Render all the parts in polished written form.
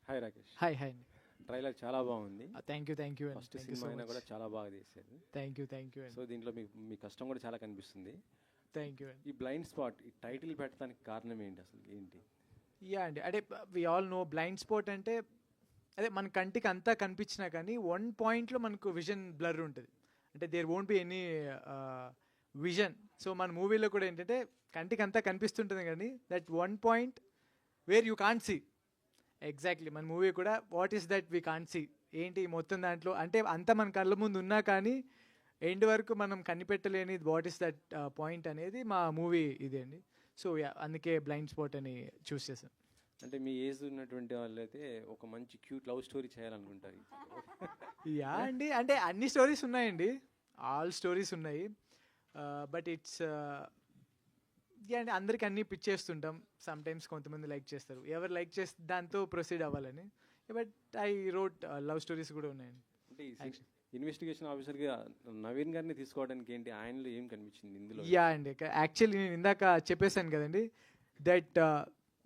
Hi Rakesh. Hi hi అండి. Trailer చాలా బాగుంది. థ్యాంక్ యూ అండి. ఫస్ట్ సినిమా అయినా కూడా చాలా బాగా తీశారు. థ్యాంక్ యూ సో అండి. దీంట్లో మీ కష్టం కూడా చాలా కనిపిస్తుంది. థ్యాంక్ యూ అండి. ఈ బ్లైండ్ స్పాట్ ఈ టైటిల్ పెట్టడానికి కారణం ఏంటి, అసలు ఏంటి? యా అండి, అంటే we all know blind spot అంటే అదే మన కంటికి అంతా కనిపించినా కానీ వన్ పాయింట్లో మనకు విజన్ బ్లర్ ఉంటుంది, అంటే there won't be any vision. So మన మూవీలో కూడా ఏంటంటే కంటికి అంతా కనిపిస్తుంటుంది కానీ that one point where you can't see. Exactly మన మూవీ కూడా what is that we can't see ఏంటి మొత్తం దాంట్లో, అంటే అంతా మన కళ్ళ ముందు ఉన్నా కానీ ఎండ్ వరకు మనం కనిపెట్టలేని వాట్ ఈస్ దట్ పాయింట్ అనేది మా మూవీ ఇదే అండి. సో యా, అందుకే బ్లైండ్ స్పాట్ అని చూస్ చేశాను. అంటే మీ ఏజ్ ఉన్నటువంటి వాళ్ళు అయితే ఒక మంచి క్యూట్ లవ్ స్టోరీ చేయాలనుకుంటారు. యా అండి, అంటే అన్ని స్టోరీస్ ఉన్నాయండి, ఆల్ స్టోరీస్ ఉన్నాయి. బట్ ఇట్స్ యా అండి, అందరికి అన్ని పిచ్ చేస్తుంటాం. సమ్ టైమ్స్ కొంతమంది లైక్ చేస్తారు, ఎవరు లైక్ చేస్తే దాంతో ప్రొసీడ్ అవ్వాలని. But I wrote love stories కూడా ఉన్నాయండి. అంటే ఇన్వెస్టిగేషన్ ఆఫీసర్గా నవీన్ గారిని తీసుకోవడానికి ఏంటి, ఆయనలో ఏం కనిపించింది ఇందులో? యా అండి, యాక్చువల్లీ నేను ఇందాక చెప్పేశాను కదండి దట్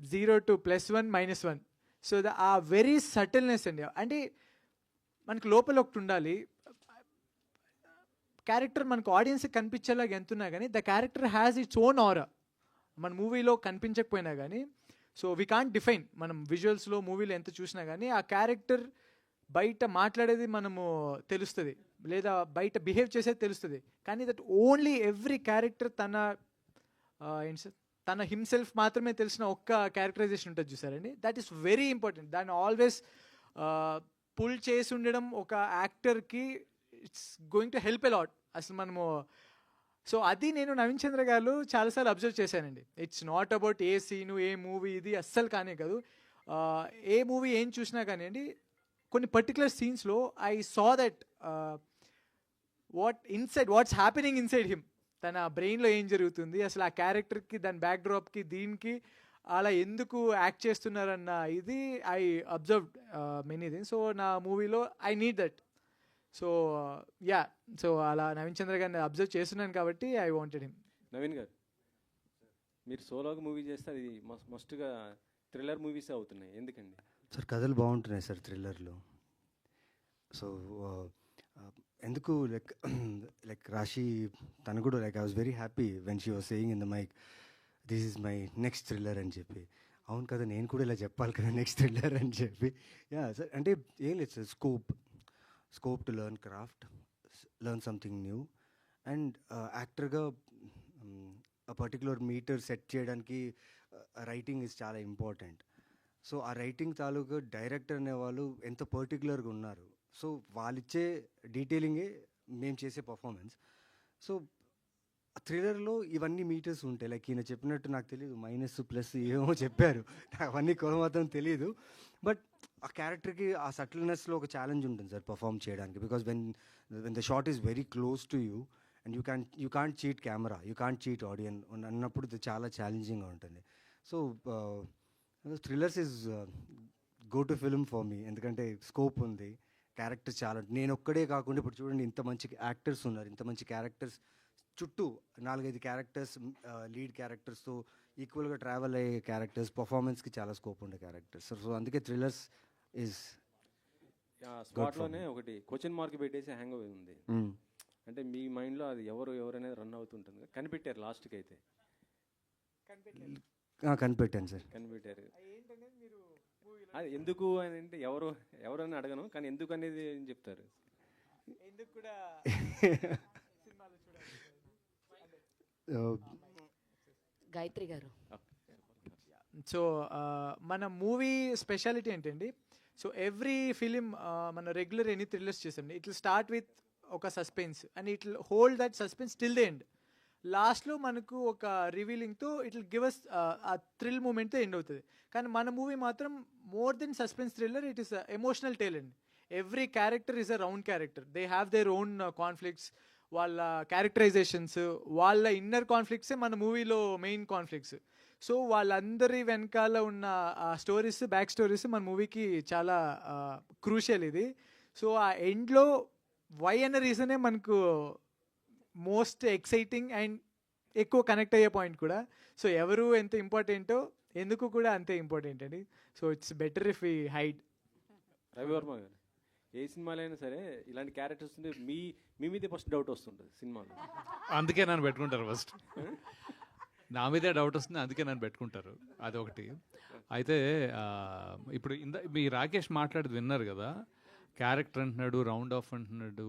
0 to +1 -1. సో ఆ వెరీ సటిల్నెస్ అండి, అంటే మనకు లోపల ఒకటి ఉండాలి. క్యారెక్టర్ మనకు ఆడియన్స్కి కనిపించేలాగా ఎంతున్నా కానీ the character has its own aura. మన మూవీలో కనిపించకపోయినా కానీ, సో వీ కాంట్ డిఫైన్. మనం విజువల్స్లో మూవీలో ఎంత చూసినా కానీ ఆ క్యారెక్టర్ బయట మాట్లాడేది మనము తెలుస్తుంది, లేదా బయట బిహేవ్ చేసేది తెలుస్తుంది. కానీ దట్ ఓన్లీ ఎవ్రీ క్యారెక్టర్ ఏంటి సార్, తన హిమ్సెల్ఫ్ మాత్రమే తెలిసిన ఒక్క క్యారెక్టరైజేషన్ ఉంటుంది చూసారండి, దట్ ఈస్ వెరీ ఇంపార్టెంట్. దాన్ని ఆల్వేస్ పుల్ చేసి ఉండడం ఒక యాక్టర్కి it's going to help a lot అసలు మనము. సో అది నేను నవీన్ చంద్ర గారు చాలాసార్లు అబ్జర్వ్ చేశానండి. It's not about a scene a movie ఇది అస్సలు కానే కాదు. ఏ మూవీ ఏం చూసినా కానివ్వండి, కొన్ని పర్టికులర్ సీన్స్లో I saw that what's happening inside him, తన బ్రెయిన్లో ఏం జరుగుతుంది అసలు, ఆ క్యారెక్టర్కి దాని బ్యాక్డ్రాప్కి దీనికి అలా ఎందుకు యాక్ట్ చేస్తున్నారన్న ఇది I observe many things. So నా మూవీలో I need that. So yeah, so అలా నవీన్ చంద్ర గారిని అబ్జర్వ్ చేస్తున్నాను కాబట్టి ఐ వాంటెడ్ హిమ్. నవీన్ గారు, మీరు సోలోగా మూవీ చేస్తే అది మస్ట్గా థ్రిల్లర్ మూవీసే అవుతున్నాయి, ఎందుకండి? సార్ కథలు బాగుంటున్నాయి సార్ థ్రిల్లర్లో. సో ఎందుకు లైక్ రాశి తను కూడా like I was very happy when she was saying in the mic this is my next thriller అని చెప్పి. అవును కదా, నేను కూడా ఇలా చెప్పాలి కదా నెక్స్ట్ థ్రిల్లర్ అని చెప్పి. యా సార్, అంటే ఏం లేదు sir, scope to learn craft, learn something new. And యాక్టర్గా ఆ పర్టికులర్ మీటర్ సెట్ చేయడానికి రైటింగ్ ఇస్ చాలా ఇంపార్టెంట్. సో ఆ రైటింగ్ తాలూకు డైరెక్టర్ అనేవాళ్ళు ఎంత పర్టికులర్గా ఉన్నారు. సో వాళ్ళిచ్చే డీటెయిలింగే మేము చేసే పర్ఫార్మెన్స్. సో థ్రిల్లర్లో ఇవన్నీ మీటర్స్ ఉంటాయి. లైక్ ఈయన చెప్పినట్టు నాకు తెలియదు, మైనస్ ప్లస్ ఏమో చెప్పారు, నాకు అవన్నీ మాత్రం తెలియదు. బట్ ఆ క్యారెక్టర్కి ఆ సటిల్నెస్లో ఒక ఛాలెంజ్ ఉంటుంది సార్ పర్ఫామ్ చేయడానికి. Because when the shot is very close to you and you can't cheat camera, you can't cheat audience అన్నప్పుడు ఇది చాలా ఛాలెంజింగ్గా ఉంటుంది. So thrillers is go to film for me, ఎందుకంటే స్కోప్ ఉంది, క్యారెక్టర్స్ చాలా. నేను ఒక్కడే కాకుండా ఇప్పుడు చూడండి ఇంత మంచి యాక్టర్స్ ఉన్నారు, ఇంత మంచి క్యారెక్టర్స్ చుట్టూ 4-5 క్యారెక్టర్స్, లీడ్ క్యారెక్టర్స్తో ఈక్వల్గా ట్రావెల్ అయ్యే క్యారెక్టర్స్, పర్ఫార్మెన్స్కి చాలా స్కోప్ ఉండే క్యారెక్టర్స్. సో అందుకే థ్రిల్లర్స్ ఈజ్ స్పాట్లోనే ఒకటి క్వశ్చన్ మార్క్ పెట్టేసి హ్యాంగ్ ఓవర్ ఉంది. అంటే మీ మైండ్లో అది ఎవరు అనేది రన్ అవుతుంటుంది. కనిపెట్టారు లాస్ట్కి అయితే? కనిపెట్టాను సార్, కనిపెట్టారు. అది ఎందుకు అని అంటే ఎవరని అడగను, కానీ ఎందుకు అనేది ఏం చెప్తారు? ఎందుకు కూడా గాయత్రి గారు. సో మన మూవీ స్పెషాలిటీ ఏంటండి, సో ఎవ్రీ ఫిలిం మన రెగ్యులర్ ఎనీ థ్రిల్లర్స్ చేసాం, ఇట్ విల్ స్టార్ట్ విత్ ఒక suspense and it will hold that suspense till the end. లాస్ట్లో మనకు ఒక రివీలింగ్తో it will give us a thrill మూమెంట్తో ఎండ్ అవుతుంది. కానీ మన మూవీ మాత్రం more than suspense thriller, it is emotional tale అండి. Every character is a round character, they have their own conflicts, వాళ్ళ క్యారెక్టరైజేషన్స్, వాళ్ళ ఇన్నర్ కాన్ఫ్లిక్ట్సే మన మూవీలో మెయిన్ కాన్ఫ్లిక్ట్స్. సో వాళ్ళందరి వెనకాల ఉన్న స్టోరీస్, బ్యాక్ స్టోరీస్ మన మూవీకి చాలా క్రూషియల్ ఇది. సో ఆ ఎండ్లో వై అన్న రీజనే మనకు మోస్ట్ ఎక్సైటింగ్ అండ్ ఎక్కువ కనెక్ట్ అయ్యే పాయింట్ కూడా. సో ఎవరు ఎంత ఇంపార్టెంటో ఎందుకు కూడా అంతే ఇంపార్టెంట్ అండి. So it's better if we hide Ravivarma గారు ఏ సినిమాలో అయినా సరే ఇలాంటి క్యారెక్టర్స్ ఉంటే మీ మీదే ఫస్ట్ డౌట్ వస్తుంటుంది సినిమాలో. అందుకే నన్ను పెట్టుకుంటారు ఫస్ట్. నా మీదే డౌట్ వస్తుంది, అందుకే నన్ను పెట్టుకుంటారు. అదొకటి. అయితే ఇప్పుడు మీ రాకేష్ మాట్లాడేది విన్నారు కదా, క్యారెక్టర్ అంటున్నాడు, రౌండ్ ఆఫ్ అంటున్నాడు,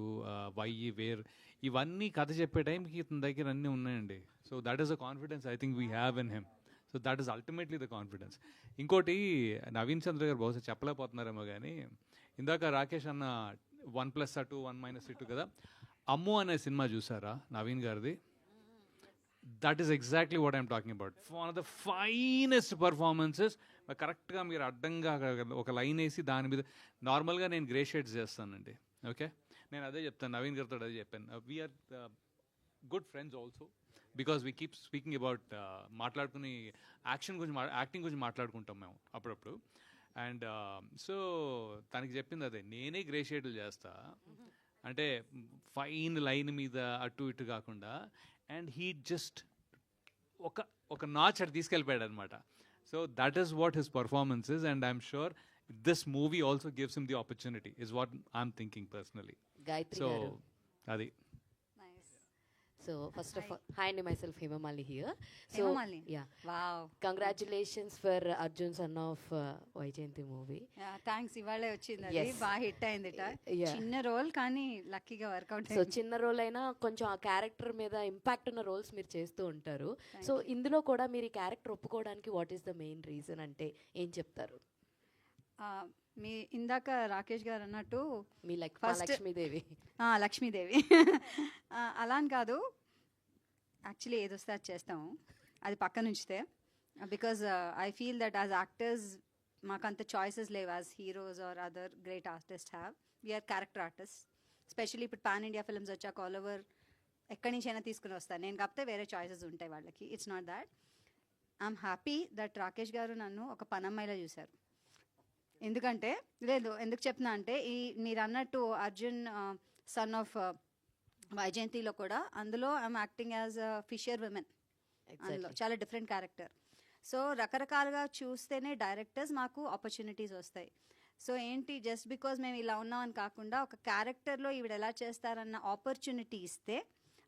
వై వేర్, ఇవన్నీ కథ చెప్పే టైంకి ఇతని దగ్గర అన్నీ ఉన్నాయండి. So that is a confidence I think we have in him. So that is ultimately the confidence. ఇంకోటి నవీన్ చంద్ర గారు బహుశా చెప్పలేకపోతున్నారేమో కానీ, ఇందాక రాకేష్ అన్న 1+2 1-2 కదా, అమ్ము అనే సినిమా చూసారా నవీన్ గారిది? That is exactly what I'm talking about. One of the finest performances. కరెక్ట్గా మీరు అడ్డంగా ఒక లైన్ వేసి దాని మీద నార్మల్గా నేను గ్రే షేడ్స్ చేస్తానండి. ఓకే, నేను అదే చెప్తాను, నవీన్ గారితో అదే చెప్పాను. We are good friends also because we keep speaking about మాట్లాడుకుని యాక్టింగ్ గురించి మాట్లాడుకుంటాం మేము అప్పుడప్పుడు. అండ్ సో తనకి చెప్పింది అదే, నేనే గ్రే షేడ్లు చేస్తా అంటే ఫైన్ లైన్ మీద అటు ఇటు కాకుండా. అండ్ హీ జస్ట్ ఒక నాచ్ అటు తీసుకెళ్ళిపోయాడు అనమాట. So that is what his performance is, and I'm sure this movie also gives him the opportunity is what I'm thinking personally. Gayatri so గారు. అది. So first of all, hi, and myself Hemamali here. So Hemamali. yeah, wow, congratulations for Arjun son of Vaijayanti movie. yeah, thanks. ఇవాళే వచ్చింది అది, Yes. బాగా hit అయిందిట. Yeah. చిన్న role కానీ లక్కీగా work out so చిన్న రోల్ అయినా కొంచెం ఆ క్యారెక్టర్ మీద ఇంపాక్ట్ ఉన్న రోల్స్ మీరు చేస్తూ ఉంటారు. సో ఇందులో కూడా మీరు ఈ క్యారెక్టర్ ఒప్పుకోవడానికి what is the main reason అంటే ఏం చెప్తారు? మీ ఇందాక రాకేష్ గారు అన్నట్టు మీ లైక్ First- లక్ష్మీదేవి. లక్ష్మీదేవి అలా అని కాదు, యాక్చువల్లీ ఏదొస్తే అది చేస్తాము, అది పక్కన ఉంచితే. Because I feel that as actors మాకు అంత చాయిసెస్ లేవు as heroes are other great artist have. We are character artist. Specially ఇప్పుడు పాన్ ఇండియా ఫిల్మ్స్ వచ్చాక ఆల్ ఓవర్ ఎక్కడి నుంచైనా తీసుకుని వస్తాను నేను, కాకపోతే వేరే చాయిసెస్ ఉంటాయి వాళ్ళకి. It's not that. I'm happy that Rakesh గారు నన్ను ఒక పనమ్మాయిలా చూశారు. ఎందుకంటే ఎందుకు చెప్తున్నా అంటే, మీరు అన్నట్టు అర్జున్ సన్ ఆఫ్ వైజయంతిలో కూడా అందులో I'm acting as a fisher women. అందులో చాలా డిఫరెంట్ క్యారెక్టర్. సో రకరకాలుగా చూస్తేనే డైరెక్టర్స్ మాకు ఆపర్చునిటీస్ వస్తాయి. సో ఏంటి, జస్ట్ బికాజ్ మేము ఇలా ఉన్నామని కాకుండా ఒక క్యారెక్టర్లో ఈవిడ ఎలా చేస్తారన్న ఆపర్చునిటీ ఇస్తే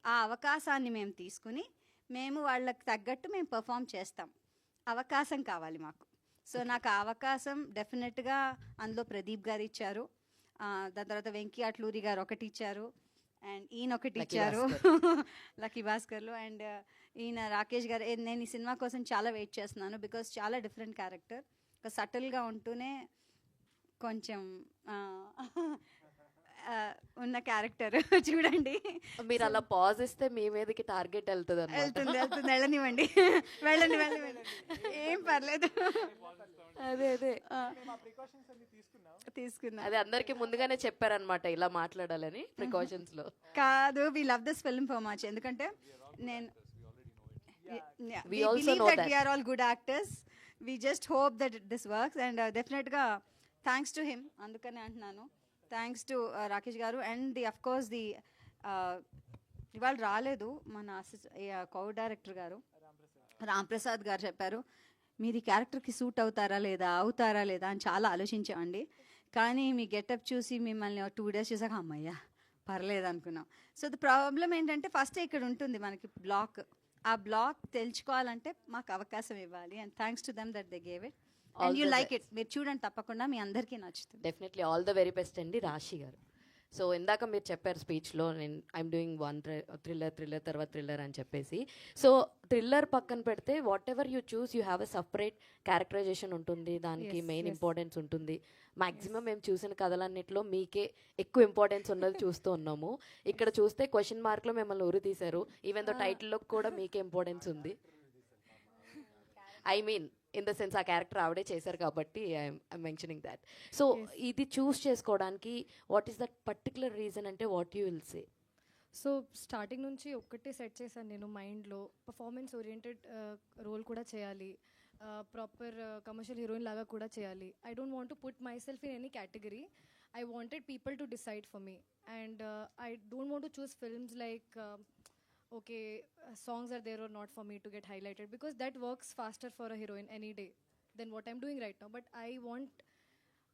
ఆ అవకాశాన్ని మేము తీసుకుని మేము వాళ్ళకి తగ్గట్టు మేము పర్ఫామ్ చేస్తాం. అవకాశం కావాలి మాకు. సో నాకు ఆ అవకాశం డెఫినెట్గా అందులో ప్రదీప్ గారు ఇచ్చారు, దాని తర్వాత వెంకీ అట్లూరి గారు ఒకటి ఇచ్చారు, అండ్ ఈయన ఒకటి ఇచ్చారు లక్కీ భాస్కర్లో, అండ్ ఈయన రాకేష్ గారు. నేను ఈ సినిమా కోసం చాలా వెయిట్ చేస్తున్నాను బికాస్ చాలా డిఫరెంట్ క్యారెక్టర్, సటిల్గా ఉంటూనే కొంచెం ఉన్న క్యారెక్టర్. చూడండి, మీరు అలా పాజ్ ఇస్తే మీ మీదకి టార్గెట్ వెళ్తుంది. వెళ్ళనివ్వండి, వెళ్ళండి, ఏం పర్లేదు. అదే తీసుకున్నా, అదే అందరికి ముందుగానే చెప్పారనమాట ఇలా మాట్లాడాలని ప్రికాషన్స్ లో. కాదు, we love this film so much. ఎందుకంటే నేను We also know that. we are all good actors. We just hope that this works, and definitely thanks to him. అందుకనే అంటున్నాను, థ్యాంక్స్ టు రాకేష్ గారు. అండ్ అఫ్ కోర్స్ ఇవాళ రాలేదు మన co director గారు రామ్ ప్రసాద్ గారు. చెప్పారు మీరు ఈ క్యారెక్టర్కి సూట్ అవుతారా లేదా అని చాలా ఆలోచించామండి. కానీ మీ గెటప్ చూసి మిమ్మల్ని 2 days చూసాక అమ్మయ్యా పర్లేదు అనుకున్నాం. సో ద ప్రాబ్లం ఏంటంటే ఫస్ట్ ఇక్కడ ఉంటుంది మనకి బ్లాక్. ఆ బ్లాక్ తెలుసుకోవాలంటే మాకు అవకాశం ఇవ్వాలి. And thanks to them that they gave it. And you like it. మీరు చూడండి, తప్పకుండా మీ అందరికీ నచ్చుతుంది. Definitely all the very best అండి రాశి గారు. సో ఇందాక మీరు చెప్పారు స్పీచ్లో, నేను ఐఎమ్ డూయింగ్ వన్ థ్రిల్లర్ తర్వాత థ్రిల్లర్ అని చెప్పేసి. సో థ్రిల్లర్ పక్కన పెడితే whatever you choose you have a separate characterisation ఉంటుంది, దానికి మెయిన్ ఇంపార్టెన్స్ ఉంటుంది. మ్యాక్సిమం మేము చూసిన కథలన్నింటిలో మీకే ఎక్కువ ఇంపార్టెన్స్ ఉన్నది చూస్తూ ఉన్నాము. ఇక్కడ చూస్తే క్వశ్చన్ మార్క్లో మిమ్మల్ని ఉరి తీశారు. ఈవెన్ దో టైటిల్లో కూడా మీకే ఇంపార్టెన్స్ ఉంది. I mean in the sense ఆ క్యారెక్టర్ ఆవిడే చేశారు కాబట్టి ఐఎమ్ మెన్షనింగ్ దాట్. సో ఇది చూస్ చేసుకోవడానికి what is that particular reason అంటే what you will say? So starting నుంచి ఒక్కటే సెట్ చేశాను నేను మైండ్లో, పర్ఫార్మెన్స్ ఓరియంటెడ్ రోల్ కూడా చేయాలి, ప్రాపర్ కమర్షియల్ హీరోయిన్ లాగా కూడా చేయాలి. I don't want to put my self in any category. I wanted people to decide for me, and I don't want to choose films like okay, songs are there or not for me to get highlighted, because that works faster for a heroine any day than what I'm doing right now. But I want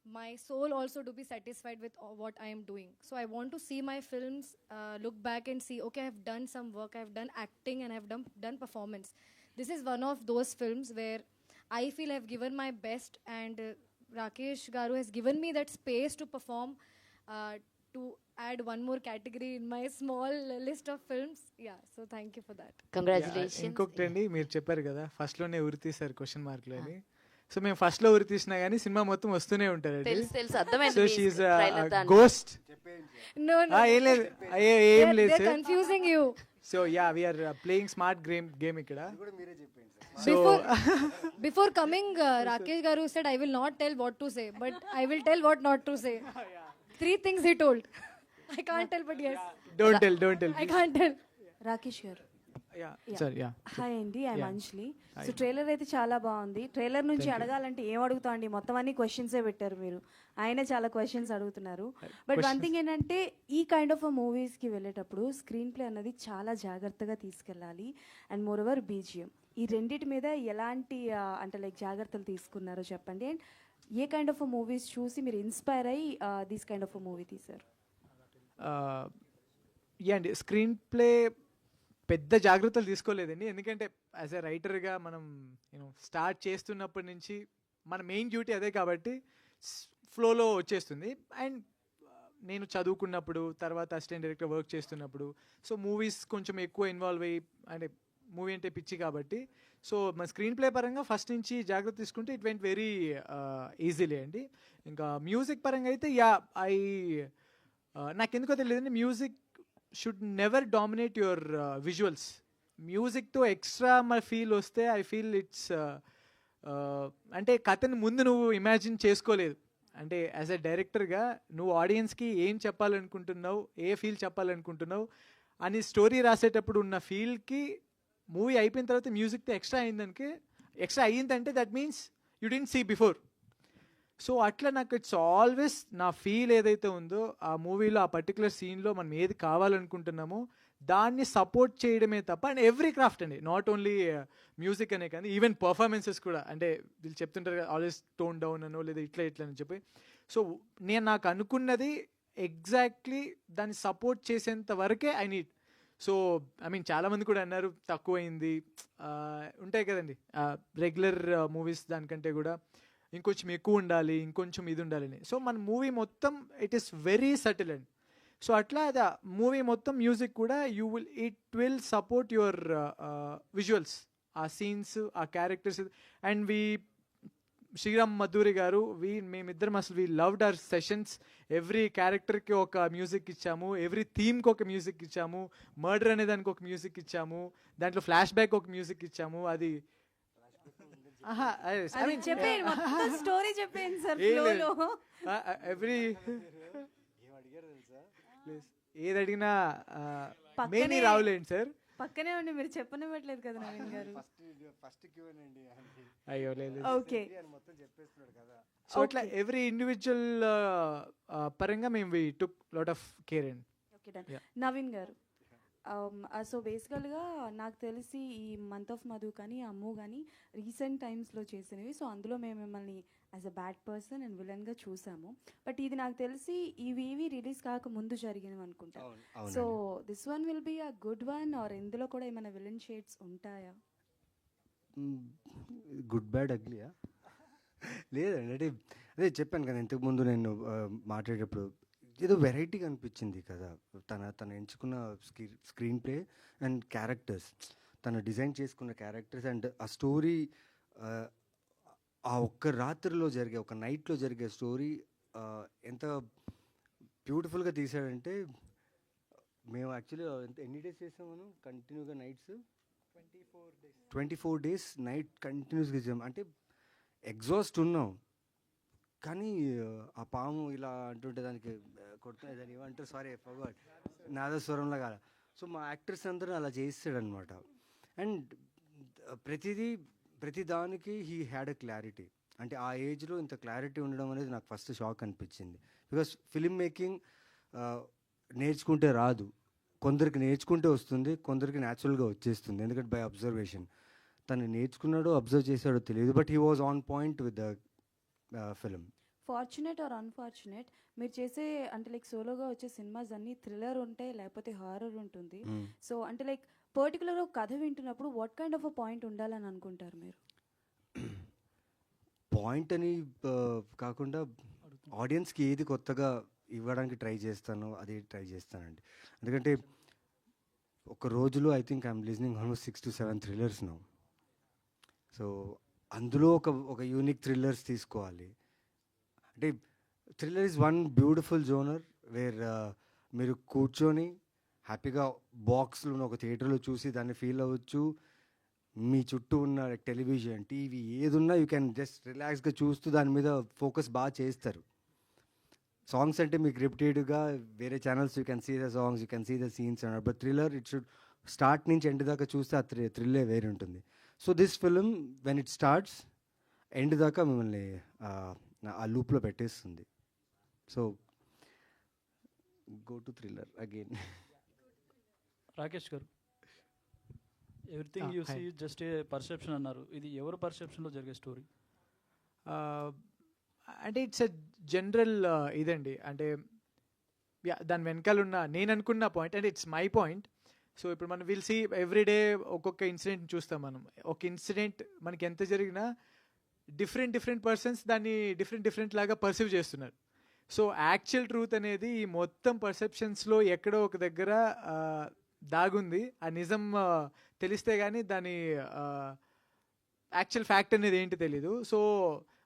my soul also to be satisfied with what I am doing. So I want to see my films, look back and see, okay, I've done some work, I've done acting, and I've done performance. This is one of those films where I feel I've given my best, and Rakesh Garu has given me that space to perform, to add one more category in my small list of films. Yeah, so thank you for that. Congratulations. ఇంకొకటి అండి, మీరు చెప్పారు కదా ఫస్ట్లోనే ఉరి తీశారు question మార్కులు అని. So మేము ఫస్ట్లో ఉరి తీసినా కానీ సినిమా మొత్తం వస్తూనే ఉంటారండి. తెలుసు అర్థమైంది. So she ghost. No, ఏం లేదు, ఏం లేదు they're sir. confusing you. So yeah we are playing smart game ఇక్కడ. Before coming, Rakesh Garu said, I will not tell what to say, but I will tell what not to say. 3 things he told. I can't tell, but yes. Don't tell. I can't tell. Rakesh గారు, yeah sir. Yeah hi అండి, I'm Anjali. So trailer అయితే చాలా బాగుంది. Trailer నుంచి అడగాలంటే ఏం అడుగుతా అండి, మొత్తం అన్ని క్వశ్చన్సే పెట్టారు మీరు. ఆయన చాలా క్వశ్చన్స్ అడుగుతున్నారు. బట్ వన్ థింగ్ ఏంటంటే, ఈ కైండ్ ఆఫ్ మూవీస్కి వెళ్ళేటప్పుడు స్క్రీన్ ప్లే అన్నది చాలా జాగ్రత్తగా తీసుకెళ్ళాలి. అండ్ మోర్ ఓవర్ బీజిఎం, ఈ రెండింటి మీద ఎలాంటి అంటే లైక్ జాగ్రత్తలు తీసుకున్నారో చెప్పండి. And A kind of movies చూసి మీరు ఇన్స్పైర్ అయ్యి దిస్ కైండ్ ఆఫ్ మూవీ తీశారు? యా అండి, స్క్రీన్ ప్లే పెద్ద జాగ్రత్తలు తీసుకోలేదండి. ఎందుకంటే యాజ్ ఎ రైటర్గా మనం స్టార్ట్ చేస్తున్నప్పటి నుంచి మన మెయిన్ డ్యూటీ అదే కాబట్టి ఫ్లోలో వచ్చేస్తుంది. అండ్ నేను చదువుకున్నప్పుడు, తర్వాత అసిస్టెంట్ డైరెక్టర్ వర్క్ చేస్తున్నప్పుడు, సో మూవీస్ కొంచెం ఎక్కువ ఇన్వాల్వ్ అయ్యి, అంటే మూవీ అంటే పిచ్చి కాబట్టి, సో మన స్క్రీన్ ప్లే పరంగా ఫస్ట్ నుంచి జాగ్రత్త తీసుకుంటే ఇట్ వెంట్ వెరీ ఈజీలీ అండి. ఇంకా మ్యూజిక్ పరంగా అయితే నాకు ఎందుకో తెలియదండి, music should never dominate your visuals. మ్యూజిక్తో ఎక్స్ట్రా మన ఫీల్ వస్తే ఐ ఫీల్ ఇట్స్ అంటే కథను ముందు నువ్వు ఇమాజిన్ చేసుకోలేదు. అంటే యాజ్ ఎ డైరెక్టర్గా నువ్వు ఆడియన్స్కి ఏం చెప్పాలనుకుంటున్నావు, ఏ ఫీల్ చెప్పాలనుకుంటున్నావు అని స్టోరీ రాసేటప్పుడు ఉన్న ఫీల్కి మూవీ అయిపోయిన తర్వాత మ్యూజిక్తో ఎక్స్ట్రా అయ్యిందంటే that means you didn't see before. So అట్లా నాకు ఇట్స్ ఆల్వేస్ నా ఫీల్ ఏదైతే ఉందో ఆ మూవీలో, ఆ పర్టికులర్ సీన్లో మనం ఏది కావాలనుకుంటున్నామో దాన్ని సపోర్ట్ చేయడమే తప్ప. అండ్ ఎవ్రీ క్రాఫ్ట్ అండి, నాట్ ఓన్లీ మ్యూజిక్ అనే కానీ ఈవెన్ పర్ఫార్మెన్సెస్ కూడా. అంటే వీళ్ళు చెప్తుంటారు కదా ఆల్వేస్ టోన్ డౌన్ అనో లేదా ఇట్లా అని చెప్పి. సో నాకు అనుకున్నది ఎగ్జాక్ట్లీ దాన్ని సపోర్ట్ చేసేంత వరకే I need. So I mean చాలామంది కూడా అన్నారు తక్కువైంది, ఉంటాయి కదండి రెగ్యులర్ మూవీస్ దానికంటే కూడా ఇంకొంచెం ఎక్కువ ఉండాలి, ఇంకొంచెం ఇది ఉండాలని. సో మన మూవీ మొత్తం it is very subtle and so అట్లా అది మూవీ మొత్తం మ్యూజిక్ కూడా it will support your visuals, ఆ సీన్స్, ఆ క్యారెక్టర్స్. అండ్ శ్రీరామ్ మధూరి గారు మేమిద్దరం అసలు we loved hour sessions. Every క్యారెక్టర్కి ఒక మ్యూజిక్ ఇచ్చాము, ఎవ్రీ థీమ్కి ఒక మ్యూజిక్ ఇచ్చాము, మర్డర్ అనే దానికి ఒక మ్యూజిక్ ఇచ్చాము, దాంట్లో ఫ్లాష్ బ్యాక్ ఒక మ్యూజిక్ ఇచ్చాము. అది స్టోరీ చెప్పేయండి సార్. ఎవ్రీ ఏది అడిగినా మెయిన్ రావులేండి సార్. పక్కనే ఉండి మీరు చెప్పనివ్వట్లేదు కదా నవీన్ గారు. అయ్యో లేదు. ఓకే, సో అట్లా ఎవ్రీ ఇండివిజువల్ పరంగా మేము we took lot of care and. Okay done. Naveen గారు, సో బేసికల్గా నాకు తెలిసి ఈ మంత్ ఆఫ్ మధు కానీ అమ్ము కానీ రీసెంట్ టైమ్స్లో చేసినవి. సో అందులో మేము మిమ్మల్ని as a bad person and విలన్గా చూసాము. బట్ ఇది నాకు తెలిసి ఇవి రిలీజ్ కాక ముందు జరిగినవి అనుకుంటా. So this one will be a good one, or ఇందులో కూడా ఏమైనా విలన్ షేడ్స్ ఉంటాయా? గుడ్ బ్యాడ్ అగ్లీయా? లేదండి, అంటే అదే చెప్పాను కదా ఇంతకుముందు నేను మాట్లాడేటప్పుడు, ఏదో వెరైటీగా అనిపించింది కదా తన ఎంచుకున్న స్క్రీన్ ప్లే అండ్ క్యారెక్టర్స్, తను డిజైన్ చేసుకున్న క్యారెక్టర్స్ అండ్ ఆ స్టోరీ, ఆ ఒక్క రాత్రిలో జరిగే, ఒక నైట్లో జరిగే స్టోరీ ఎంత బ్యూటిఫుల్గా తీసాడంటే. మేము యాక్చువల్లీ ఎన్ని డేస్ చేసాం మనం కంటిన్యూగా నైట్స్? 24 days నైట్ కంటిన్యూస్గా చేసాం. అంటే ఎగ్జాస్ట్ ఉన్నాం, కానీ ఆ పాము ఇలా అంటుంటే దానికి కొడుతున్నాయి, దాన్ని ఏమంటారు, సారీ ఫర్గాట్, నాదస్వరంలా కాదు. సో మా యాక్టర్స్ అందరూ అలా చేస్తాడనమాట. అండ్ ప్రతి దానికి హీ హ్యాడ్ అ క్లారిటీ. అంటే ఆ ఏజ్లో ఇంత క్లారిటీ ఉండడం అనేది నాకు ఫస్ట్ షాక్ అనిపించింది. బికాస్ ఫిల్మ్ మేకింగ్ నేర్చుకుంటే రాదు, కొందరికి నేర్చుకుంటే వస్తుంది, కొందరికి న్యాచురల్గా వచ్చేస్తుంది, ఎందుకంటే బై అబ్జర్వేషన్. తను నేర్చుకున్నాడో అబ్జర్వ్ చేశాడో తెలియదు, but he was on point with the film. Fortunate or unfortunate మీరు చేసే అంటే లైక్ సోలోగా వచ్చే సినిమాస్ అన్నీ థ్రిల్లర్ ఉంటాయి లేకపోతే హారర్ ఉంటుంది. సో అంటే లైక్ పర్టికులర్గా ఒక కథ వింటున్నప్పుడు what kind of a point ఉండాలని అనుకుంటారు మీరు? పాయింట్ అని కాకుండా ఆడియన్స్కి ఏది కొత్తగా ఇవ్వడానికి ట్రై చేస్తానో అదే ట్రై చేస్తానండి. ఎందుకంటే ఒక రోజులో I think I'm listening almost 6 to 7 thrillers now. So అందులో ఒక యూనిక్ థ్రిల్లర్స్ తీసుకోవాలి. అంటే thriller is one beautiful genre where మీరు కూర్చొని హ్యాపీగా బాక్స్లో ఉన్న ఒక థియేటర్లో చూసి దాన్ని ఫీల్ అవ్వచ్చు. మీ చుట్టూ ఉన్న టెలివిజన్, టీవీ ఏదున్నా యూ క్యాన్ జస్ట్ రిలాక్స్గా చూస్తూ దాని మీద ఫోకస్ బాగా చేస్తారు. సాంగ్స్ అంటే మీకు రిపీటెడ్గా వేరే channels you can see the songs, you can see the scenes అన్నారు. But thriller it should start నుంచి ఎండ్ దాకా చూస్తే ఆ థ్రిల్లే వేరే ఉంటుంది. So this film when it starts end దాకా మిమ్మల్ని ఆ లూప్లో పెట్టేస్తుంది. So go to thriller again. Rakesh గారు, everything you see just a perception అన్నారు. ఇది ఎవరు పర్సెప్షన్లో జరిగే స్టోరీ? అంటే ఇట్స్ ఎ జనరల్ ఇదండి. అంటే దాని వెనకాల ఉన్న నేను అనుకున్న పాయింట్ అంటే ఇట్స్ మై పాయింట్. సో ఇప్పుడు మనం విల్ సీ ఎవ్రీడే ఒక్కొక్క ఇన్సిడెంట్ చూస్తాం మనం. ఒక ఇన్సిడెంట్ మనకి ఎంత జరిగినా డిఫరెంట్ పర్సన్స్ దాన్ని డిఫరెంట్ లాగా పర్సీవ్ చేస్తున్నారు. సో యాక్చువల్ ట్రూత్ అనేది ఈ మొత్తం పర్సెప్షన్స్లో ఎక్కడో ఒక దగ్గర దాగుంది. ఆ నిజం తెలిస్తే కానీ దాని యాక్చువల్ ఫ్యాక్ట్ అనేది ఏంటి తెలీదు. సో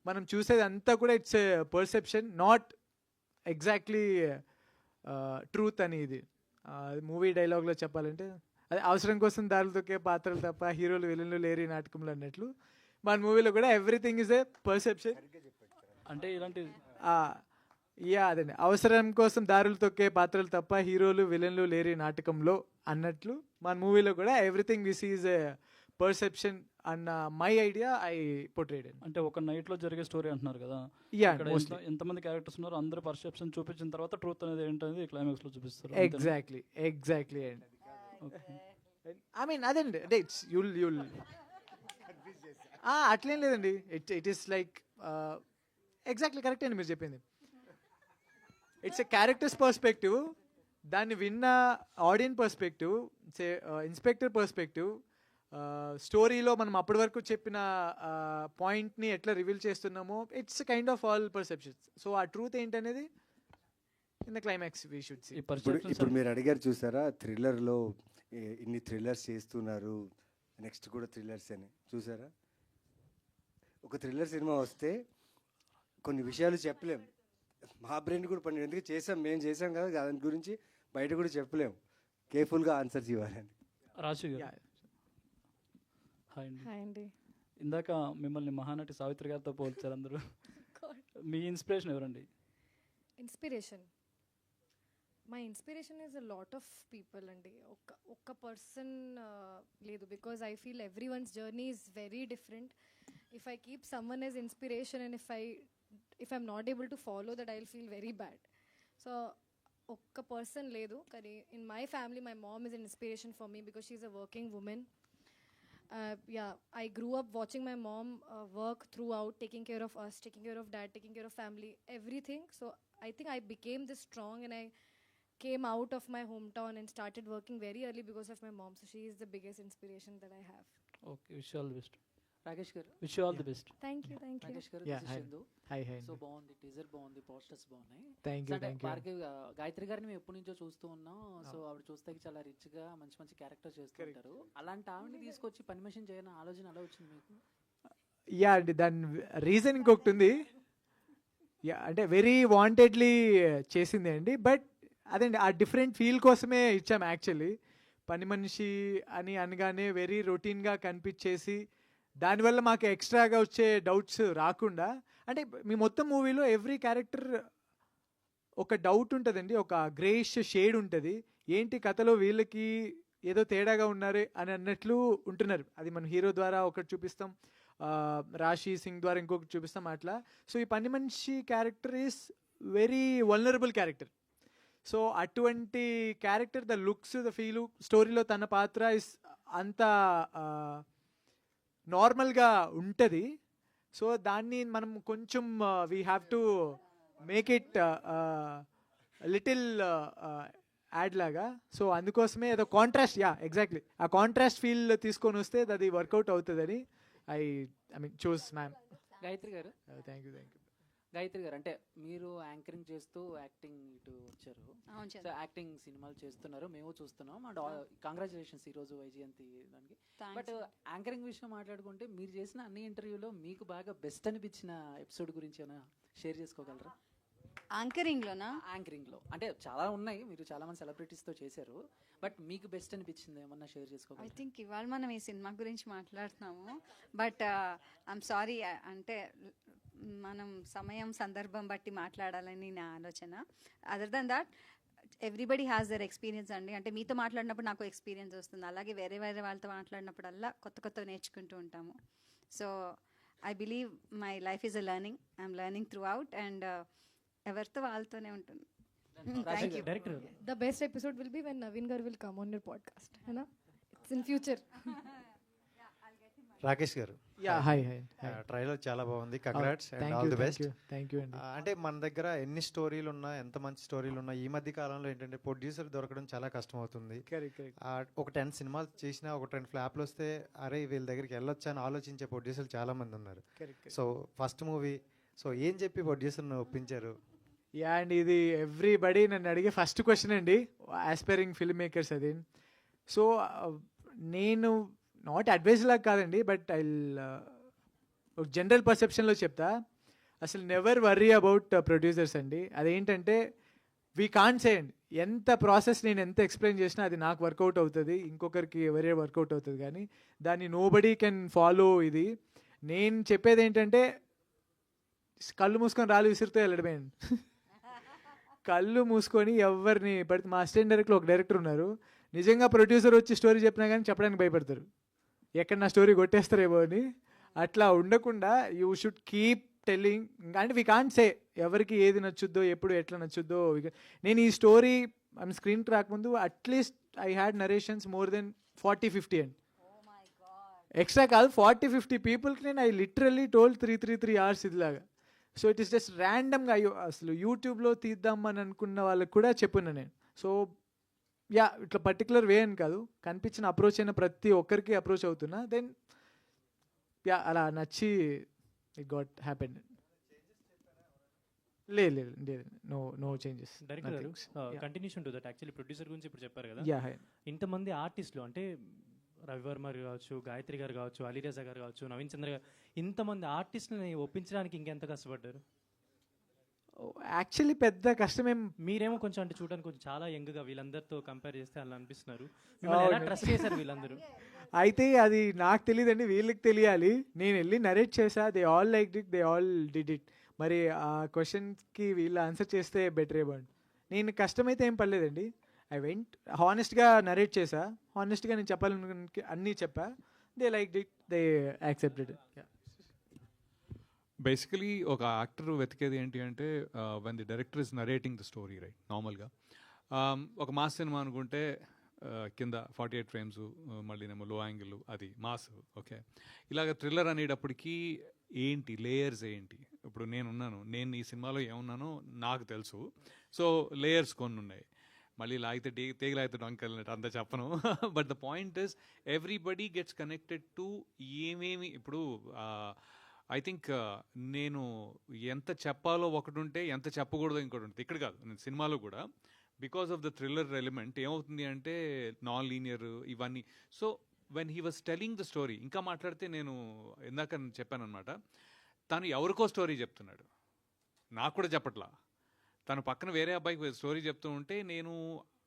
మనం చూసేది అంతా కూడా it's perception, not exactly truth అని. ఇది మూవీ డైలాగ్లో చెప్పాలంటే అది అవసరం కోసం దారులు తొక్కే పాత్రలు తప్ప హీరోలు విలన్లు లేరి నాటకంలో అన్నట్లు మన మూవీలో కూడా ఎవ్రీథింగ్ ఇస్ ఏ పర్సెప్షన్. అంటే ఇలాంటి అదండి, అవసరం కోసం దారులు తొక్కే పాత్రలు తప్ప హీరోలు విలన్లు లేరి నాటకంలో అన్నట్లు మన మూవీలో కూడా everything this is a perception అన్న మై ఐడియా ఐ పోర్ట్రేట్. అంటే ఒక నైట్ లో జరిగే స్టోరీ అంటున్నారు కదా, ఎంతమంది క్యారెక్టర్స్ ఉన్నారు, అందరు పర్సెప్షన్ చూపించిన తర్వాత ట్రూత్ అనేది ఏంటనేది క్లైమాక్స్ లో చూపిస్తారు. ఎగ్జాక్ట్లీ అండి. ఐ మీన్ అదండి, అంటే ఇట్స్ యుల్ అట్లేం లేదండి. It is like exactly correct అండి మీరు చెప్పింది. ఇట్స్ ఎ క్యారెక్టర్స్ పర్స్పెక్టివ్, దాన్ని విన్న ఆడియన్స్ పర్స్పెక్టివ్, ఇన్స్పెక్టర్ పర్స్పెక్టివ్, స్టోరీలో మనం అప్పటి వరకు చెప్పిన పాయింట్ని ఎట్లా రివీల్ చేస్తున్నామో it's kind of all perceptions. So ఆ ట్రూత్ ఏంటనేది in the climax we should see. ఇప్పుడు మీరు అడిగారు చూసారా, థ్రిల్లర్లో ఇన్ని థ్రిల్లర్స్ చేస్తున్నారు, నెక్స్ట్ కూడా థ్రిల్లర్స్ అని చూసారా. ఒక థ్రిల్లర్ సినిమా వస్తే కొన్ని విషయాలు చెప్పలేం, మా బ్రెయిన్ కూడా పని ఎందుకు మేము చేసాం కదా, దాని గురించి బయట కూడా చెప్పలేము, కేర్ఫుల్గా ఆన్సర్స్ ఇవ్వాలని. రాశి గారు, హాయ్ అండి. ఇందాక మిమ్మల్ని మహానటి సావిత్రి గారితో పోల్చారు అందరూ. మీ ఇన్స్పిరేషన్ ఎవరండి? My inspiration is a lot of people అండి. ఒక్క పర్సన్ లేదు, because I feel every once journey is very different. If I keep someone as inspiration and if I'm not able to follow that, I'll feel very bad. So ఒక్క person లేదు, కానీ in my family my mom is an inspiration for me because she's a working woman. I grew up watching my mom work throughout, taking care of us, taking care of dad, taking care of family, everything. So I think I became this strong and I came out of my hometown and started working very early because of my mom. So she is the biggest inspiration that I have. Okay, wish you all the best. Rakesh గారు, wish you all the best. Thank you. Rakesh గారు, hi. So బాగుంది, teaser బాగుంది, posters బాగున్నాయి. Thank you. Bhargavi Gayatri గారిని మేము ఎప్పటి నుంచో చూస్తూ ఉన్నాం. సో ఆవిడ చూస్తే చాలా రిచ్ గా మంచి క్యారెక్టర్ చేస్తుంటారు. అలాంటి ఆవిడని తీసుకొచ్చి పని మనిషిని చేయాలని ఆలోచన ఎలా వచ్చింది మీకు? అండి, దాని రీజన్ ఇంకొకటి ఉంది. అంటే వెరీ వాంటెడ్లీ చేసింది అండి. బట్ అదండి, ఆ డిఫరెంట్ ఫీల్ కోసమే ఇచ్చాము యాక్చువల్లీ. పని మనిషి అని అనగానే వెరీ రొటీన్గా కనిపించేసి దానివల్ల మాకు ఎక్స్ట్రాగా వచ్చే డౌట్స్ రాకుండా, అంటే మీ మొత్తం మూవీలో ఎవ్రీ క్యారెక్టర్ ఒక డౌట్ ఉంటుందండి, ఒక గ్రేష్ షేడ్ ఉంటుంది. ఏంటి కథలో వీళ్ళకి ఏదో తేడాగా ఉన్నారు అని అన్నట్లు ఉంటున్నారు. అది మన హీరో ద్వారా ఒకటి చూపిస్తాం, రాశి సింగ్ ద్వారా ఇంకొకటి చూపిస్తాం అట్లా. సో ఈ పని మనిషి character is very vulnerable character. So అటువంటి character, the looks, the feel, స్టోరీలో తన పాత్ర ఇస్ అంత నార్మల్గా ఉంటుంది. సో దాన్ని మనం కొంచెం we have to make it little add లాగా. సో అందుకోసమే ఏదో కాంట్రాస్ట్, ఎగ్జాక్ట్లీ ఆ కాంట్రాస్ట్ ఫీల్ తీసుకొని వస్తే అది వర్కౌట్ అవుతుందని I mean choose ma'am. Gayatri గారు, థ్యాంక్ యూ. గాయత్రి గారు, అంటే మీరు యాంకరింగ్ చేస్తూ యాక్టింగ్ ఇటు వచ్చారు. అవును సో యాక్టింగ్ సినిమాలు చేస్తున్నారు, మేము చూస్తున్నాం. అండ్ కంగ్రాచులేషన్స్ ఈరోజు వైజయంతి దానికి. బట్ యాంకరింగ్ విషయం మాట్లాడుకుంటే మీరు చేసిన అన్ని ఇంటర్వ్యూలో మీకు బాగా బెస్ట్ అనిపించిన ఎపిసోడ్ గురించి ఏమైనా షేర్ చేసుకోగలరా? యాంకరింగ్లోనా? యాంకరింగ్లో అంటే చాలా ఉన్నాయి, మీరు చాలా మంది సెలబ్రిటీస్తో చేశారు, బట్ మీకు బెస్ట్ అనిపించింది ఏమన్నా షేర్ చేసుకోగలరా? ఐ థింక్ ఇవాళ మనం ఈ సినిమా గురించి మాట్లాడుతున్నాము, బట్ ఐఎమ్ సారీ, అంటే మనం సమయం సందర్భం బట్టి మాట్లాడాలని నా ఆలోచన. Other than that everybody has their experience అండి. అంటే మీతో మాట్లాడినప్పుడు నాకు ఎక్స్పీరియన్స్ వస్తుంది, అలాగే వేరే వాళ్ళతో మాట్లాడినప్పుడల్లా కొత్త నేర్చుకుంటూ ఉంటాము. So I believe my life is a learning, I'm learning through out, and ఎవరితో వాళ్ళతోనే ఉంటుంది. Thank you. The best episode will be when Naveen Gar will come on your podcast, है ना? It's in future. రాకేష్ గారు, hi. Trailer చాలా బాగుంది, congrats and all the best. Thank you అండి. అంటే మన దగ్గర ఎన్ని స్టోరీలు ఉన్నా, ఎంత మంచి స్టోరీలు ఉన్నా, ఈ మధ్య కాలంలో ఏంటంటే ప్రొడ్యూసర్ దొరకడం చాలా కష్టం అవుతుంది. ఒక 10 సినిమాలు చేసినా ఒక 10 ఫ్లాప్లు వస్తే అరే వీళ్ళ దగ్గరికి వెళ్ళొచ్చా అని ఆలోచించే ప్రొడ్యూసర్లు చాలా మంది ఉన్నారు. సో ఫస్ట్ మూవీ, సో ఏం చెప్పి ప్రొడ్యూసర్ని ఒప్పించారు? అండ్ ఇది ఎవ్రీబడి నన్ను అడిగే ఫస్ట్ క్వశ్చన్ అండి, ఆస్పైరింగ్ ఫిల్మ్ మేకర్స్ అది. సో నేను నాట్ అడ్వైజ్ లాగా కాదండి, బట్ ఐ ఒక జనరల్ పర్సెప్షన్లో చెప్తా, అసలు నెవర్ వర్రీ అబౌట్ ప్రొడ్యూసర్స్ అండి. అదేంటంటే వీ కాంట్ సే అండి, ఎంత ప్రాసెస్ నేను ఎంత ఎక్స్ప్లెయిన్ చేసినా అది నాకు వర్కౌట్ అవుతుంది, ఇంకొకరికి ఎవరే వర్కౌట్ అవుతుంది, కానీ దాన్ని నోబడీ కెన్ ఫాలో. ఇది నేను చెప్పేది ఏంటంటే కళ్ళు మూసుకొని రాళ్ళు విసిరితే వెళ్ళడమే. కళ్ళు మూసుకొని ఎవరిని పడితే, మా అసిస్టెంట్ డైరెక్టర్ ఒక డైరెక్టర్ ఉన్నారు, నిజంగా ప్రొడ్యూసర్ వచ్చి స్టోరీ చెప్పినా కానీ చెప్పడానికి భయపడతారు, ఎక్కడ నా స్టోరీ కొట్టేస్తారేమో అని. అట్లా ఉండకుండా యూ షుడ్ కీప్ టెల్లింగ్. అంటే వీ కాంట్ సే ఎవరికి ఏది నచ్చుద్దో, ఎప్పుడు ఎట్లా నచ్చుద్దో. నేను ఈ స్టోరీ స్క్రీన్కి రాకముందు at least I had narrations more than 40-50 అండి, ఎక్స్ట్రా కాదు 40-50 పీపుల్కి నేను ఐ లిటరల్లీ టోల్డ్ 3 hours ఇదిలాగా. సో ఇట్ ఈస్ జస్ట్ ర్యాండమ్గా అసలు యూట్యూబ్లో తీద్దామని అనుకున్న వాళ్ళకి కూడా చెప్పున్నా నేను. సో ఇట్లా పర్టికులర్ వే అని కాదు, కనిపించిన అప్రోచ్ అయిన ప్రతి ఒక్కరికి అప్రోచ్ అవుతున్నా. దెన్ అలా నచ్చి ఇట్ గాట్ హ్యాపెండ్. లేదు, no changes. Continuation to that, actually producer గురించి ఇప్పుడు చెప్పారు కదా, ఇంతమంది ఆర్టిస్టులు అంటే రవివర్మ గారు కావచ్చు, గాయత్రి గారు కావచ్చు, అలీరజా గారు కావచ్చు, నవీన్ చంద్ర గారు, ఇంతమంది ఆర్టిస్టులని ఒప్పించడానికి ఇంకెంత కష్టపడ్డారు? యాక్చువల్లీ పెద్ద కష్టమేం. మీరేమో కొంచెం అంటే చూడడానికి కొంచెం చాలా యంగ్గా వీళ్ళందరితో కంపేర్ చేస్తే అలా అనిపిస్తున్నారు. ట్రస్ట్ చేశారు వీళ్ళందరూ. అయితే అది నాకు తెలియదండి, వీళ్ళకి తెలియాలి. నేను వెళ్ళి నరేట్ చేసా, they all like it, they all did it. మరి ఆ క్వశ్చన్కి వీళ్ళు ఆన్సర్ చేస్తే బెటర్ ఏమండి. నేను కష్టమైతే ఏం పర్లేదండి, ఐ వెంట్ హానెస్ట్గా నరేట్ చేసా, హానెస్ట్గా నేను చెప్పాలని అన్నీ చెప్పా, they like it, they accepted. Basically ఒక యాక్టర్ వెతికేది ఏంటి అంటే when the director is narrating the story, right? నార్మల్గా ఒక మాస్ సినిమా అనుకుంటే కింద 48 frames, మళ్ళీనేమో లో యాంగిల్, అది మాస్. ఓకే, ఇలాగ థ్రిల్లర్ అనేటప్పటికీ ఏంటి లేయర్స్ ఏంటి? ఇప్పుడు నేను ఈ సినిమాలో ఏమున్నానో నాకు తెలుసు. సో లేయర్స్ కొన్ని ఉన్నాయి, మళ్ళీ లాగితే తీగలాగితే డొంకలినట్టు అంత చెప్పను. But the point is everybody gets connected to ఏమేమి. ఇప్పుడు ఐ థింక్ నేను ఎంత చెప్పాలో ఒకటి ఉంటే ఎంత చెప్పకూడదో ఇంకోటి ఉంటుంది. ఇక్కడ కాదు, నేను సినిమాలో కూడా because of the thriller element ఏమవుతుంది అంటే నాన్ లీనియర్ ఇవన్నీ. So when he was telling the story, ఇంకా మాట్లాడితే నేను ఇందాక చెప్పాను అనమాట, తను ఎవరికో స్టోరీ చెప్తున్నాడు, నాకు కూడా చెప్పట్లా. తను పక్కన వేరే అబ్బాయికి స్టోరీ చెప్తూ ఉంటే నేను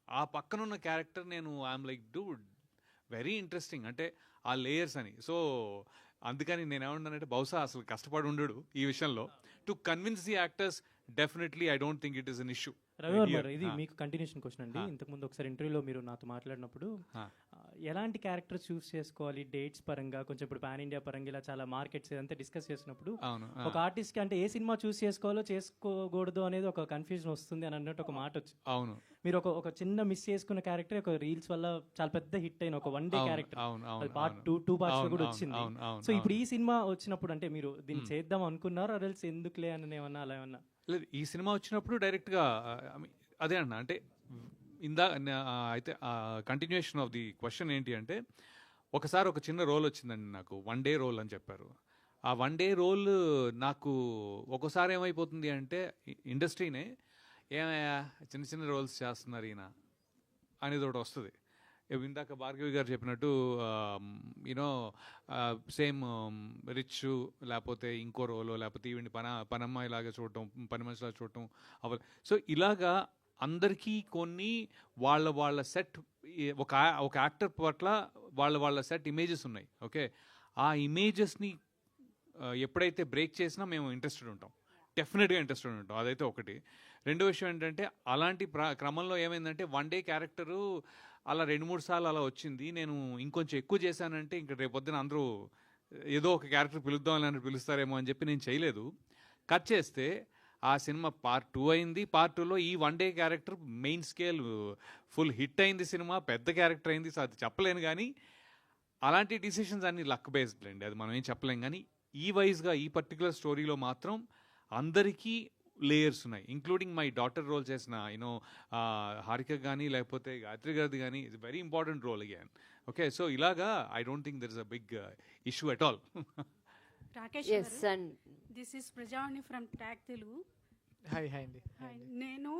ఆ పక్కనున్న character I'm like Dude very interesting, అంటే ఆ లేయర్స్ అని. సో అందుకని నేను ఏమన్నానంటే బహుశా అసలు కష్టపడి ఉండడు ఈ విషయంలో to convince the actors. Definitely I don't think it is an issue. Ravi Varma, ఇది మీకు కంటిన్యూషన్ క్వశ్చన్ అండి. ఇంతకుముందు ఒకసారి ఇంటర్వ్యూలో మీరు నాతో మాట్లాడినప్పుడు ఎలాంటి క్యారెక్టర్ చూస్ చేసుకోవాలి డేట్స్ పరంగా, కొంచెం ఇప్పుడు పాన్ ఇండియా పరంగా ఇలా చాలా మార్కెట్స్ ఇదంతా డిస్కస్ చేసినప్పుడు ఒక ఆర్టిస్ట్కి అంటే ఏ సినిమా చూస్ చేసుకోవాలో చేసుకోకూడదు అనేది ఒక కన్ఫ్యూజన్ వస్తుంది అని అన్నట్టు ఒక మాట వచ్చింది. అవును, మీరు ఒక చిన్న మిస్ చేసుకున్న క్యారెక్టర్ ఒక రీల్స్ వల్ల చాలా పెద్ద హిట్ అయిన ఒక 1 డే క్యారెక్టర్, పార్ట్ 2 పార్ట్స్ లో కూడా వచ్చింది. సో ఇప్పుడు ఈ సినిమా వచ్చినప్పుడు అంటే మీరు దీన్ని చేద్దాం అనుకున్నారు, అదల్స్ ఎందుకులే అని ఏమన్నా అలా ఏమన్నా? లేదు, ఈ సినిమా వచ్చినప్పుడు డైరెక్ట్గా అదే అన్న, అంటే అయితే కంటిన్యూషన్ ఆఫ్ ది క్వశ్చన్ ఏంటి అంటే, ఒకసారి ఒక చిన్న రోల్ వచ్చిందండి నాకు, 1 డే రోల్ అని చెప్పారు. ఆ 1 డే రోల్ నాకు ఒక్కోసారి ఏమైపోతుంది అంటే ఇండస్ట్రీనే ఏమయ్యా చిన్న చిన్న రోల్స్ చేస్తున్నారు ఈయన అనేది ఒకటి వస్తుంది. ఇందాక భార్గవి గారు చెప్పినట్టు యూనో సేమ్ రిచ్ లేకపోతే ఇంకో రోలో లేకపోతే ఈవెంట్ పనమ్మాయి లాగా చూడటం, పని మనిషిలాగా చూడటం అవ్వాలి. సో ఇలాగా అందరికీ కొన్ని వాళ్ళ సెట్, ఒక యాక్టర్ పట్ల వాళ్ళ సెట్ ఇమేజెస్ ఉన్నాయి. ఓకే, ఆ ఇమేజెస్ని ఎప్పుడైతే బ్రేక్ చేసినా మేము ఇంట్రెస్టెడ్ ఉంటాం, డెఫినెట్గా ఇంట్రెస్టెడ్ ఉంటాం. అదైతే ఒకటి. రెండో విషయం ఏంటంటే, అలాంటి క్రమంలో ఏమైందంటే 1 డే క్యారెక్టరు అలా 2-3 సార్లు అలా వచ్చింది. నేను ఇంకొంచెం ఎక్కువ చేశానంటే ఇంక రేపొద్దున అందరూ ఏదో ఒక క్యారెక్టర్ పిలుద్దామని పిలుస్తారేమో అని చెప్పి నేను చేయలేదు. కట్ చేస్తే ఆ సినిమా పార్ట్ 2 అయింది. పార్ట్ 2లో ఈ 1 day character main scale full hit అయింది, సినిమా పెద్ద క్యారెక్టర్ అయింది. సో అది చెప్పలేను, కానీ అలాంటి డిసిషన్స్ అన్ని లక్ బేస్డ్ అండి, అది మనం ఏం చెప్పలేం. కానీ ఈ వైజ్గా ఈ పర్టికులర్ స్టోరీలో మాత్రం అందరికీ లేయర్స్ ఉన్నాయి, ఇంక్లూడింగ్ మై డాటర్ రోల్ చేసిన యూనో హారిక కానీ లేకపోతే గాయత్రి గారిది కానీ, it's very important role again. Okay, so ఇలాగా I don't think there is a big issue at all. Rakesh this is Prajavani from Tag Telugu. Hi అండి. నేను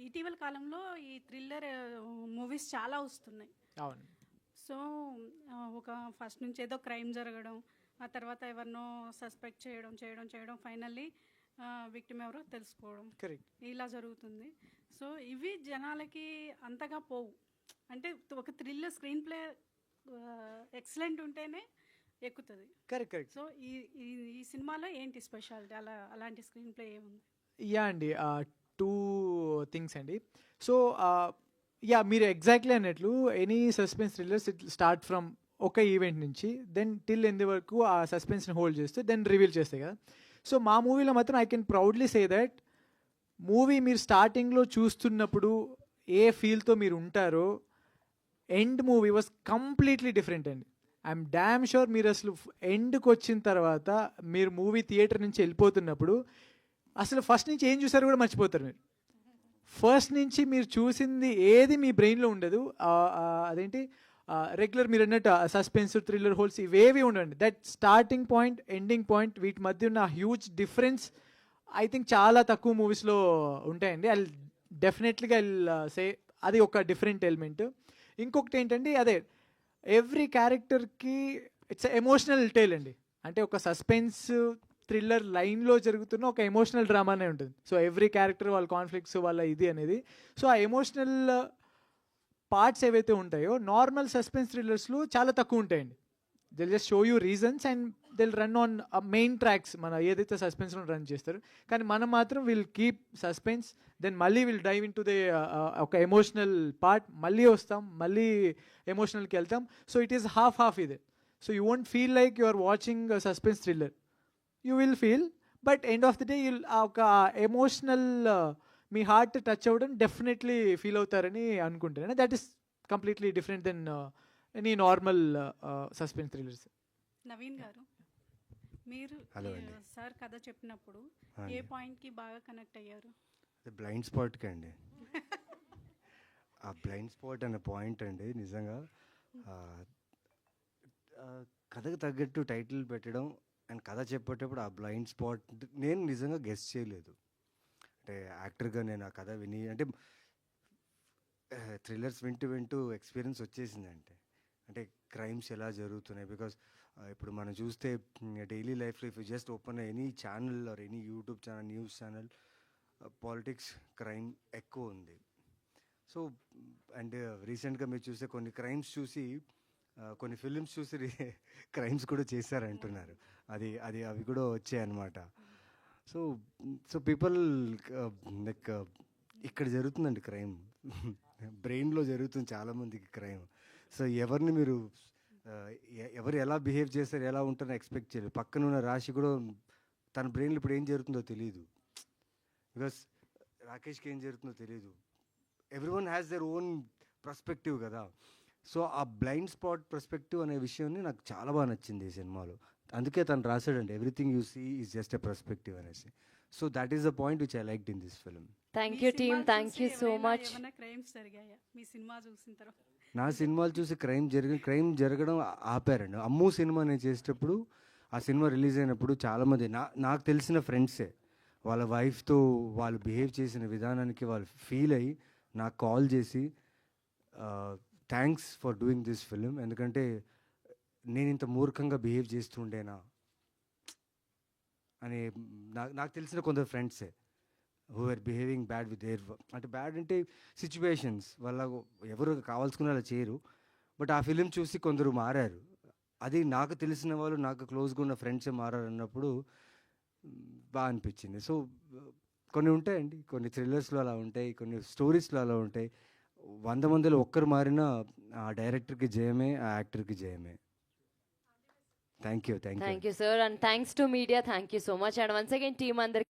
ఇటీవల కాలంలో ఈ థ్రిల్లర్ మూవీస్ చాలా వస్తున్నాయి. అవును. సో ఒక ఫస్ట్ నుంచి ఏదో క్రైమ్ జరగడం, ఆ తర్వాత ఎవరినో సస్పెక్ట్ చేయడం ఫైనల్లీ విక్టిమ్ ఎవరో తెలుసుకోవడం, ఇలా జరుగుతుంది. సో ఇవి జనాలకి అంతగా పోవు. అంటే ఒక థ్రిల్లర్ స్క్రీన్ ప్లే ఎక్సలెంట్ ఉంటేనే ఎక్కుతుంది. కరెక్ట్. సో ఈ సినిమాలో ఏంటి స్పెషాలిటీ, అలాంటి స్క్రీన్ ప్లే ఏముంది? యా అండి, 2 థింగ్స్ అండి. సో యా, మీరు ఎగ్జాక్ట్లీ అన్నట్లు any suspense thrillers it start from ఒక ఈవెంట్ నుంచి దెన్ టిల్ ఎండ్ వరకు ఆ సస్పెన్స్ని హోల్డ్ చేస్తే దెన్ రివీల్ చేస్తాయి కదా. సో మా మూవీలో మాత్రం I can proudly say that movie మీరు స్టార్టింగ్లో చూస్తున్నప్పుడు ఏ ఫీల్తో మీరు ఉంటారో end movie was completely different అండి. ఐఎమ్ డామ్ షూర్ మీరు అసలు ఎండ్కి వచ్చిన తర్వాత మీరు మూవీ థియేటర్ నుంచి వెళ్ళిపోతున్నప్పుడు అసలు ఫస్ట్ నుంచి ఏం చూసారో కూడా మర్చిపోతారు. మీరు ఫస్ట్ నుంచి మీరు చూసింది ఏది మీ బ్రెయిన్లో ఉండదు. అదేంటి రెగ్యులర్ మీరు అన్నట్టు సస్పెన్స్ థ్రిల్లర్ హోల్స్ ఇవేవి ఉండండి. That starting point ending point వీటి మధ్య ఉన్న హ్యూజ్ డిఫరెన్స్ ఐ థింక్ చాలా తక్కువ మూవీస్లో ఉంటాయండి. ఐ డెఫినెట్లీగా ఐ సే అది ఒక డిఫరెంట్ ఎలిమెంట్. ఇంకొకటి ఏంటంటే అదే ఎవ్రీ క్యారెక్టర్కి ఇట్స్ ఎమోషనల్ టేల్ అండి. అంటే ఒక సస్పెన్స్ థ్రిల్లర్ లైన్లో జరుగుతున్న ఒక ఎమోషనల్ డ్రామానే ఉంటుంది. సో ఎవ్రీ క్యారెక్టర్ వాళ్ళ కాన్ఫ్లిక్ట్స్ వాళ్ళ ఇది అనేది, సో ఆ ఎమోషనల్ పార్ట్స్ ఏవైతే ఉంటాయో నార్మల్ సస్పెన్స్ థ్రిల్లర్స్లో చాలా తక్కువ ఉంటాయండి. They'll just show you reasons and they'll run on main tracks, మన ఏదైతే సస్పెన్స్లో రన్ చేస్తారు. కానీ మనం మాత్రం విల్ కీప్ సస్పెన్స్, దెన్ మళ్ళీ will dive into the ఒక ఎమోషనల్ పార్ట్, మళ్ళీ వస్తాం, మళ్ళీ ఎమోషనల్కి వెళ్తాం. సో ఇట్ ఈస్ హాఫ్ ఇదే. So you won't feel like you are watching suspense thriller, you will feel, but end of the day you'll ఒక emotional మీ heart touch అవ్వడం డెఫినెట్లీ ఫీల్ అవుతారని అనుకుంటాను. That is completely different than any normal suspense thrillers. Naveen గారు, మీరు sir కథ చెప్పినప్పుడు ఏ పాయింట్కి బాగా కనెక్ట్ అయ్యారు? బ్లైండ్ స్పాట్కి అండి. ఆ బ్లైండ్ స్పాట్ అనే పాయింట్ అండి నిజంగా కథకు తగ్గట్టు టైటిల్ పెట్టడం అండ్ కథ చెప్పేటప్పుడు ఆ బ్లైండ్ స్పాట్ నేను నిజంగా గెస్ చేయలేదు. అంటే యాక్టర్గా నేను ఆ కథ విని, అంటే థ్రిల్లర్స్ వింటూ ఎక్స్పీరియన్స్ వచ్చేసింది. అంటే క్రైమ్స్ ఎలా జరుగుతున్నాయి, బికాస్ ఇప్పుడు మనం చూస్తే డైలీ లైఫ్లో if you just open any channel or any YouTube channel, news channel, politics, crime ఎక్కువ ఉంది. సో అండ్ రీసెంట్గా మీరు చూస్తే కొన్ని క్రైమ్స్ చూసి కొన్ని ఫిలిమ్స్ చూసి క్రైమ్స్ కూడా చేశారంటున్నారు. అవి కూడా వచ్చాయన్నమాట. సో పీపుల్ లైక్ ఇక్కడ జరుగుతుందండి క్రైమ్, బ్రెయిన్లో జరుగుతుంది చాలామందికి క్రైమ్. సో ఎవరిని మీరు ఎవరు ఎలా బిహేవ్ చేస్తారు, ఎలా ఉంటారో ఎక్స్పెక్ట్ చేయలేదు. పక్కన ఉన్న రాశి కూడా తన బ్రెయిన్లో ఇప్పుడు ఏం జరుగుతుందో తెలియదు, బికాస్ రాకేష్కి ఏం జరుగుతుందో తెలియదు. Everyone has their own perspective కదా. సో ఆ బ్లైండ్ స్పాట్ పర్స్పెక్టివ్ అనే విషయాన్ని నాకు చాలా బాగా నచ్చింది ఈ సినిమాలో. అందుకే తను రాశాడండి, everything you see is just a perspective అనేసి. So that is the point which I liked in this film. Thank you team, thank you so much. Crimes జరిగాయా మీ సినిమా చూసిన తర్వాత? నా సినిమాలు చూసి క్రైమ్ జరగడం ఆపారండి. అమ్ము సినిమా నేను చేసేటప్పుడు, ఆ సినిమా రిలీజ్ అయినప్పుడు చాలామంది నాకు తెలిసిన ఫ్రెండ్సే వాళ్ళ వైఫ్తో వాళ్ళు బిహేవ్ చేసిన విధానానికి వాళ్ళు ఫీల్ అయ్యి నాకు కాల్ చేసి thanks for doing this film, ఎందుకంటే నేను ఇంత మూర్ఖంగా బిహేవ్ చేస్తుండేనా అని నాకు తెలిసిన కొందరు ఫ్రెండ్సే who are behaving bad with their, అంటే బ్యాడ్ అంటే సిచ్యువేషన్స్ వల్ల ఎవరు కావాల్సుకున్న అలా చేయరు. బట్ ఆ ఫిలిం చూసి కొందరు మారారు. అది నాకు తెలిసిన వాళ్ళు, నాకు క్లోజ్గా ఉన్న ఫ్రెండ్సే మారారు అన్నప్పుడు బాగా అనిపించింది. సో కొన్ని ఉంటాయండి, కొన్ని థ్రిల్లర్స్లో అలా ఉంటాయి, కొన్ని స్టోరీస్లో అలా ఉంటాయి. 100 మందిలో ఒక్కరు మారినా ఆ డైరెక్టర్కి జయమే, ఆ యాక్టర్కి జయమే. Thank you sir, and thanks to media. Thank you so much, and once again team అందరికి